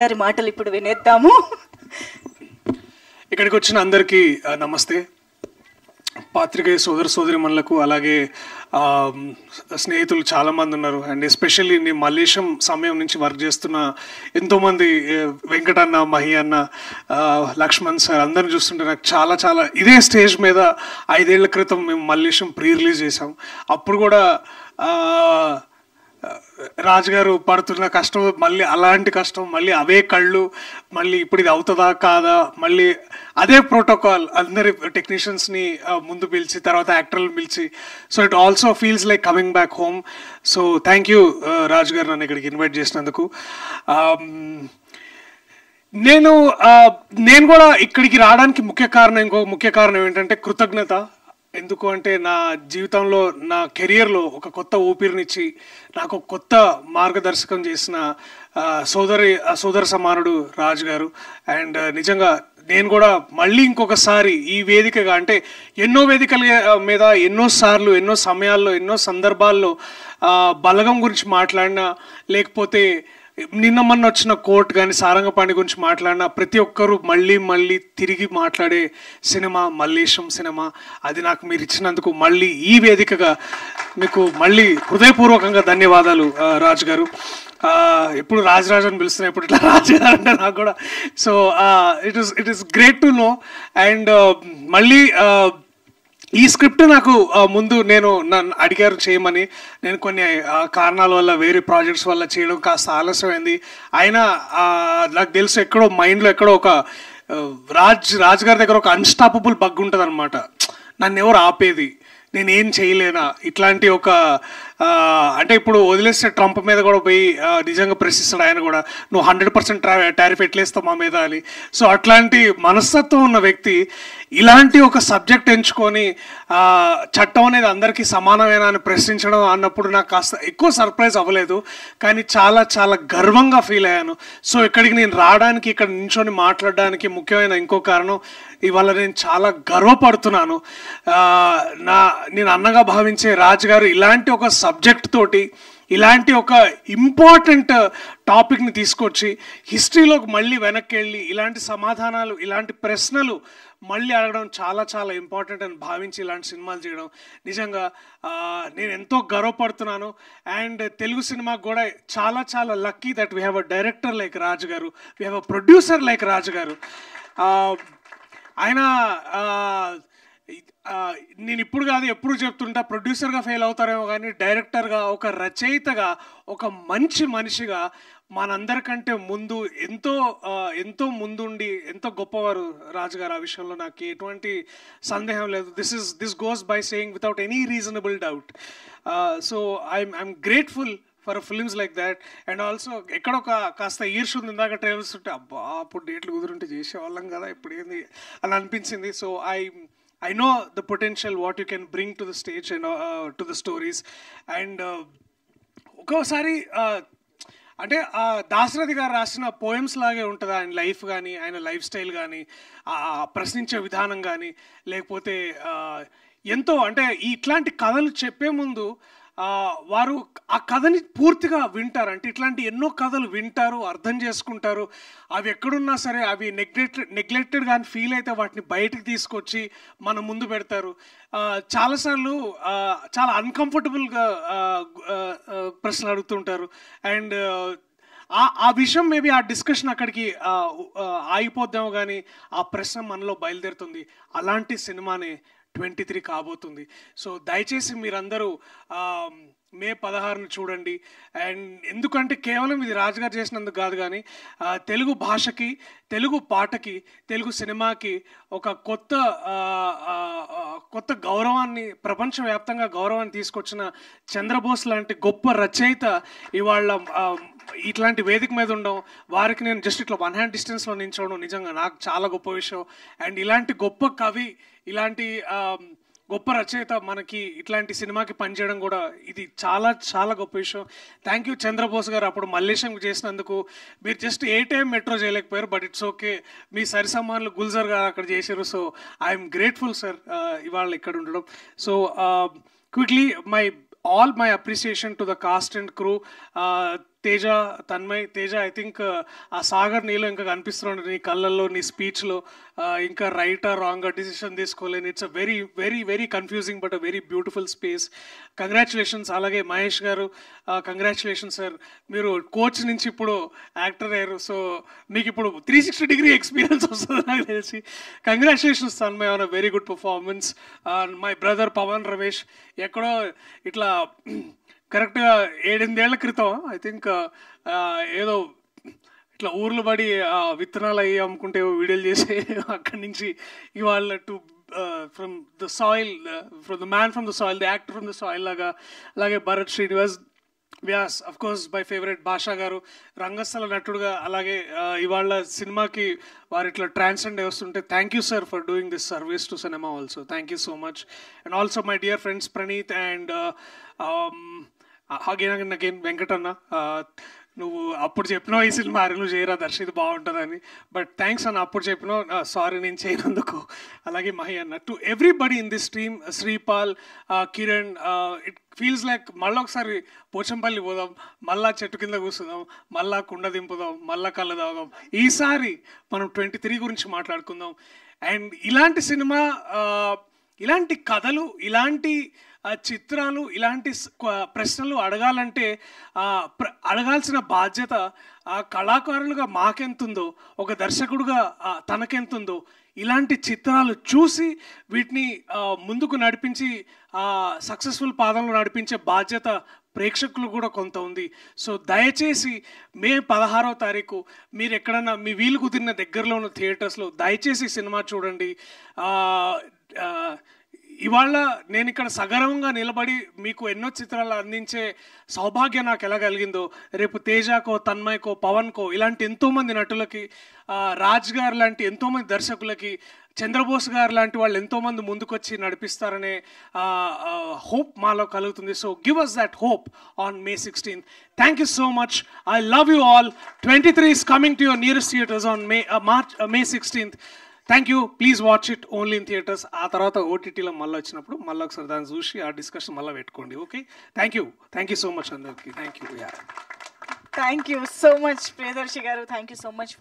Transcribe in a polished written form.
గారి మాటలు ఇప్పుడు వినేద్దాము. ఇక్కడికి వచ్చిన అందరికీ నమస్తే. పాత్రికేయ సోదర సోదరిమణులకు అలాగే స్నేహితులు చాలామంది ఉన్నారు. అండ్ ఎస్పెషల్లీ నేను మల్లేశం సమయం నుంచి వర్క్ చేస్తున్న ఎంతోమంది వెంకటన్న, మహి అన్న, లక్ష్మణ్ సార్ అందరిని చూస్తుంటే నాకు చాలా చాలా ఇదే స్టేజ్ మీద 5 ఏళ్ల క్రితం మేము మల్లేశం ప్రీ రిలీజ్ చేసాం. అప్పుడు కూడా రాజు గారు పడుతున్న కష్టం, మళ్ళీ అలాంటి కష్టం, మళ్ళీ అవే కళ్ళు, మళ్ళీ ఇప్పుడు ఇది అవుతుందా కాదా, మళ్ళీ అదే ప్రోటోకాల్, అందరి టెక్నీషియన్స్ని ముందు పిలిచి తర్వాత యాక్టర్లను పిలిచి. So it also feels like coming back home. So thank you Raju garu నన్ను ఇక్కడికి ఇన్వైట్ చేసినందుకు. నేను కూడా ఇక్కడికి రావడానికి ఇంకో ముఖ్య కారణం ఏంటంటే కృతజ్ఞత. ఎందుకు అంటే నా జీవితంలో, నా కెరియర్లో ఒక కొత్త ఊపిరినిచ్చి నాకు ఒక కొత్త మార్గదర్శకం చేసిన సోదర సమానుడు రాజు గారు. అండ్ నిజంగా నేను కూడా మళ్ళీ ఇంకొకసారి ఈ వేదికగా, అంటే ఎన్నో వేదికల మీద ఎన్నోసార్లు, ఎన్నో సమయాల్లో, ఎన్నో సందర్భాల్లో బలగం గురించి మాట్లాడినా, లేకపోతే నిన్న మొన్న వచ్చిన కోర్టు కానీ సారంగపాణి గురించి మాట్లాడిన ప్రతి ఒక్కరూ మళ్ళీ తిరిగి మాట్లాడే సినిమా మల్లేశం సినిమా. అది నాకు మీరు ఇచ్చినందుకు మళ్ళీ ఈ వేదికగా మీకు మళ్ళీ హృదయపూర్వకంగా ధన్యవాదాలు రాజు గారు. ఎప్పుడు రాజరాజు అని పిలుస్తున్నా, ఇప్పుడు ఇట్లా రాజు గారు అంటే నాకు కూడా. So it is great to know. And మళ్ళీ ఈ స్క్రిప్ట్ నాకు ముందు నన్ను అడిగారు చేయమని. నేను కొన్ని కారణాల వల్ల, వేరే ప్రాజెక్ట్స్ వల్ల చేయడం కాస్త ఆలస్యమైంది. అయినా నాకు తెలుసు ఎక్కడో మైండ్లో ఎక్కడో ఒక రాజ్ గారి దగ్గర ఒక అన్స్టాపబుల్ బగ్ ఉంటుంది అనమాట. నన్ను ఎవరు ఆపేది, నేనేం చేయలేనా, ఇట్లాంటి ఒక అంటే ఇప్పుడు వదిలేస్తే ట్రంప్ మీద కూడా పోయి నిజంగా ప్రశ్నిస్తాడు ఆయన కూడా, నువ్వు 100% టారిఫ్ ఎట్లేస్తావు మా మీద అని. సో అట్లాంటి మనస్తత్వం ఉన్న వ్యక్తి ఇలాంటి ఒక సబ్జెక్ట్ ఎంచుకొని చట్టం అనేది అందరికీ సమానమేనా అని ప్రశ్నించడం అన్నప్పుడు నాకు కాస్త ఎక్కువ సర్ప్రైజ్ అవ్వలేదు, కానీ చాలా చాలా గర్వంగా ఫీల్ అయ్యాను. సో ఇక్కడికి నేను రావడానికి, ఇక్కడ నించొని మాట్లాడడానికి ముఖ్యమైన ఇంకో కారణం, ఇవాళ నేను చాలా గర్వపడుతున్నాను. నేను అన్నగా భావించే రాజు గారు ఇలాంటి ఒక సబ్జెక్ట్ తోటి, ఇలాంటి ఒక ఇంపార్టెంట్ టాపిక్ని తీసుకొచ్చి హిస్టరీలోకి మళ్ళీ వెనక్కి వెళ్ళి ఇలాంటి సమాధానాలు, ఇలాంటి ప్రశ్నలు మళ్ళీ అడగడం చాలా చాలా ఇంపార్టెంట్ అని భావించి ఇలాంటి సినిమాలు చేయడం నిజంగా నేను ఎంతో గర్వపడుతున్నాను. అండ్ తెలుగు సినిమాకు కూడా చాలా చాలా lucky that we have a director like Raju garu, we have a producer like Raju garu. ఆయన నేను ఇప్పుడు కాదు ఎప్పుడు చెప్తుంటా, ప్రొడ్యూసర్గా ఫెయిల్ అవుతారేమో కానీ డైరెక్టర్గా, ఒక రచయితగా, ఒక మంచి మనిషిగా మనందరికంటే ముందు ఎంతో ముందుండి ఎంతో గొప్పవారు రాజుగారు. ఆ విషయంలో నాకు ఎటువంటి సందేహం లేదు. This goes by saying without any reasonable doubt. So I'm grateful for films like that. And also ఎక్కడో కాస్త ఈర్ష ఉంది. ఇందాక ట్రైలర్స్ ఉంటే అబ్బా అప్పుడు డేట్లు కుదురుంటే చేసేవాళ్ళం కదా, ఇప్పుడు ఏంది అని అనిపించింది. So I know the potential what you can bring to the stage and to the stories. And ఒక్కోసారి అంటే దాశరథి గారు రాసిన పోయమ్స్ లాగే ఉంటుంది ఆయన లైఫ్ కానీ, ఆయన లైఫ్ స్టైల్ కానీ, ప్రశ్నించే విధానం కానీ, లేకపోతే ఎంతో అంటే ఇట్లాంటి కథలు చెప్పే ముందు వారు ఆ కథని పూర్తిగా వింటారు. అంటే ఇట్లాంటి ఎన్నో కథలు వింటారు, అర్థం చేసుకుంటారు. అవి ఎక్కడున్నా సరే అవి నెగ్లెక్టెడ్ కానీ ఫీల్ అయితే వాటిని బయటకు తీసుకొచ్చి మన ముందు పెడతారు. చాలాసార్లు చాలా అన్కంఫర్టబుల్గా ప్రశ్నలు అడుగుతుంటారు. అండ్ ఆ విషయం మేబీ ఆ డిస్కషన్ అక్కడికి ఆగిపోద్దాము, కానీ ఆ ప్రశ్న మనలో బయలుదేరుతుంది. అలాంటి సినిమానే 23 కాబోతుంది. సో దయచేసి మీరందరూ మే 16ను చూడండి. అండ్ ఎందుకంటే కేవలం ఇది రాజుగారు చేసినందుకు కాదు, కానీ తెలుగు భాషకి, తెలుగు పాటకి, తెలుగు సినిమాకి ఒక కొత్త గౌరవాన్ని, ప్రపంచవ్యాప్తంగా గౌరవాన్ని తీసుకొచ్చిన చంద్రబోస్ లాంటి గొప్ప రచయిత ఇవాళ ఇట్లాంటి వేదిక మీద ఉండడం, వారికి నేను జస్ట్ ఇట్లా 1 హ్యాండ్ డిస్టెన్స్లో నించోవడం నిజంగా నాకు చాలా గొప్ప విషయం. అండ్ ఇలాంటి గొప్ప కవి, ఇలాంటి గొప్ప రచయిత మనకి ఇట్లాంటి సినిమాకి పనిచేయడం కూడా ఇది చాలా చాలా గొప్ప విషయం. థ్యాంక్ యూ చంద్రబోస్ గారు. అప్పుడు మల్లేశం చేసినందుకు మీరు జస్ట్ 8 AM మెట్రో చేయలేకపోయారు, బట్ ఇట్స్ ఓకే. మీ సరి సమానులు గుల్జర్ గారు అక్కడ చేశారు. సో ఐఎమ్ గ్రేట్ఫుల్ సార్ ఇవాళ ఇక్కడ ఉండడం. So quickly all my appreciation to the cast and crew. Teja, Tanmay, Teja I think ఆ సాగర్ నీలో ఇంకా కనిపిస్తున్నాడు నీ కళ్ళల్లో, నీ స్పీచ్లో. ఇంకా రైటా రాంగ్ డిసిషన్ తీసుకోలేని. It's a very very very confusing but a very beautiful space. Congratulations. అలాగే మహేష్ గారు, కంగ్రాచులేషన్స్ సార్. మీరు కోచ్ నుంచి ఇప్పుడు యాక్టర్ అయ్యారు. సో మీకు ఇప్పుడు 360 డిగ్రీ ఎక్స్పీరియన్స్ వస్తుంది నాకు తెలిసి. Congratulations Tanmay on a very good performance. My brother Pavan Ramesh ఎక్కడో ఇట్లా కరెక్ట్గా 8-8 ఏళ్ల క్రితం ఐ థింక్ ఏదో ఇట్లా ఊర్లు పడి విత్తనాలు అయ్యి అమ్ముకుంటే వీడియోలు చేసే అక్కడి నుంచి ఇవాళ to from the soil, from the man from the soil, the actor from the soil లాగా. అలాగే Bharat Srinivas, Vyas of course my favourite Bhasha గారు రంగస్థల నటుడుగా. అలాగే ఇవాళ సినిమాకి వారు ఇట్లా ట్రాన్స్జెండ్ వస్తుంటే thank you sir for doing this service to cinema also. Thank you so much. And also my dear friends Praneeth and again Venkatanna. నువ్వు అప్పుడు చెప్పినావు ఈ సినిమా నువ్వు చేయరా దర్శ ఇది బాగుంటుందని, బట్ థ్యాంక్స్ అన్న అప్పుడు చెప్పినావు, సారీ నేను చేయనందుకు. అలాగే మహి అన్న, to everybody in this team, Sripal, Kiran, it feels like మళ్ళీ ఒకసారి పోచంపల్లి పోదాం, మళ్ళా చెట్టు కింద కూర్చుందాం, మళ్ళా కుండ దింపుదాం, మళ్ళా కళ్ళు తాగుదాం. ఈసారి మనం 23 గురించి మాట్లాడుకుందాం. అండ్ ఇలాంటి సినిమా, ఇలాంటి కథలు, ఇలాంటి చిత్రాలు, ఇలాంటి ప్రశ్నలు అడగాలంటే అడగాల్సిన బాధ్యత కళాకారులుగా మాకెంతుందో, ఒక దర్శకుడుగా తనకెంతుందో, ఇలాంటి చిత్రాలు చూసి వీటిని ముందుకు నడిపించి సక్సెస్ఫుల్ పాదంలో నడిపించే బాధ్యత ప్రేక్షకులు కూడా కొంత ఉంది. సో దయచేసి మే 16వ తారీఖు మీరు ఎక్కడన్నా మీ వీలు కుదిరిన దగ్గరలో ఉన్న థియేటర్స్లో దయచేసి సినిమా చూడండి. ఇవాళ నేను ఇక్కడ సగర్వంగా నిలబడి మీకు ఎన్నో చిత్రాలు అందించే సౌభాగ్యం నాకు ఎలా కలిగిందో, రేపు తేజకో, తన్మయ్కో, పవన్కో, ఇలాంటి ఎంతోమంది నటులకి, రాజ్ గారు లాంటి ఎంతోమంది దర్శకులకి, చంద్రబోస్ గారు లాంటి వాళ్ళు ఎంతోమంది ముందుకొచ్చి నడిపిస్తారనే హోప్ మాలో కలుగుతుంది. So give us that hope on May 16th. Thank you so much. I love you all. 23 is coming to your nearest theaters on May 16th. Thank you. Please watch it only in theatres. ఆ తర్వాత ఓటీటీలో మళ్ళీ వచ్చినప్పుడు మళ్ళీ ఒకసారి దాన్ని చూసి ఆ డిస్కషన్ మళ్ళీ పెట్టుకోండి. Okay, thank you so much అందరికి. Thank you so much Priyadarshi garu. Thank you so much.